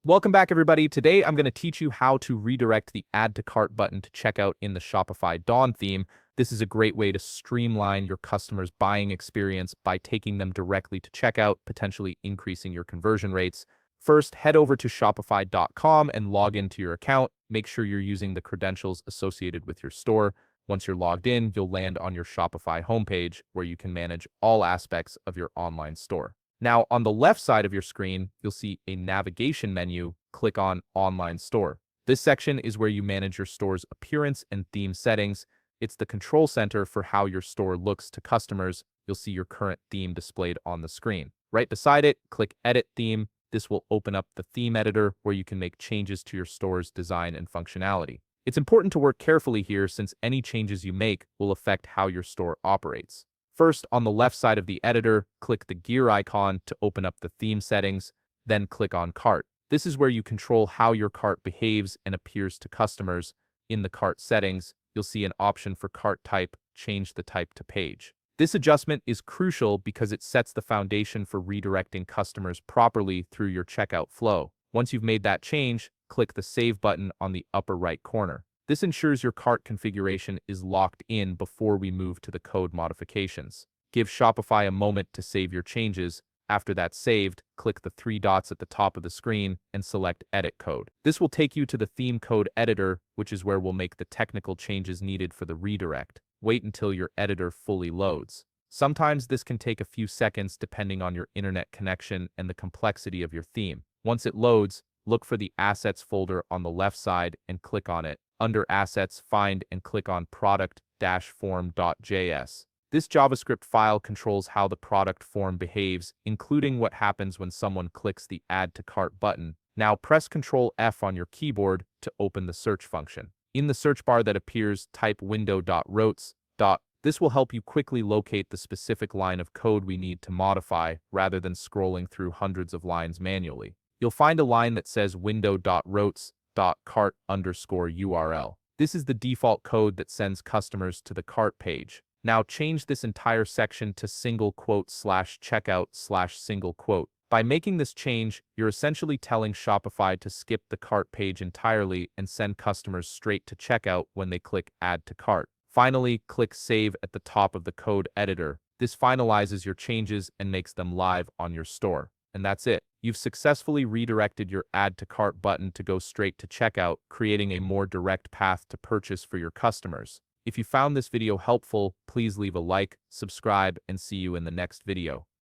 Welcome back, everybody. Today, I'm going to teach you how to redirect the Add to Cart button to checkout in the Shopify Dawn theme. This is a great way to streamline your customers' buying experience by taking them directly to checkout, potentially increasing your conversion rates. First, head over to shopify.com and log into your account. Make sure you're using the credentials associated with your store. Once you're logged in, you'll land on your Shopify homepage where you can manage all aspects of your online store. Now, on the left side of your screen, you'll see a navigation menu. Click on Online Store. This section is where you manage your store's appearance and theme settings. It's the control center for how your store looks to customers. You'll see your current theme displayed on the screen. Right beside it, click Edit Theme. This will open up the theme editor where you can make changes to your store's design and functionality. It's important to work carefully here since any changes you make will affect how your store operates. First, on the left side of the editor, click the gear icon to open up the theme settings, then click on Cart. This is where you control how your cart behaves and appears to customers. In the cart settings, you'll see an option for cart type. Change the type to page. This adjustment is crucial because it sets the foundation for redirecting customers properly through your checkout flow. Once you've made that change, click the Save button on the upper right corner. This ensures your cart configuration is locked in before we move to the code modifications. Give Shopify a moment to save your changes. After that's saved, click the three dots at the top of the screen and select Edit Code. This will take you to the theme code editor, which is where we'll make the technical changes needed for the redirect. Wait until your editor fully loads. Sometimes this can take a few seconds depending on your internet connection and the complexity of your theme. Once it loads, look for the Assets folder on the left side and click on it. Under Assets, find and click on product-form.js. This JavaScript file controls how the product form behaves, including what happens when someone clicks the Add to Cart button. Now press Ctrl F on your keyboard to open the search function. In the search bar that appears, type window.routes. This will help you quickly locate the specific line of code we need to modify rather than scrolling through hundreds of lines manually. You'll find a line that says window.routes.cart_URL. This is the default code that sends customers to the cart page. Now change this entire section to single quote /checkout /single quote. By making this change, you're essentially telling Shopify to skip the cart page entirely and send customers straight to checkout when they click Add to Cart. Finally, click Save at the top of the code editor. This finalizes your changes and makes them live on your store. And that's it. You've successfully redirected your Add to Cart button to go straight to checkout, creating a more direct path to purchase for your customers. If you found this video helpful, please leave a like, subscribe, and see you in the next video.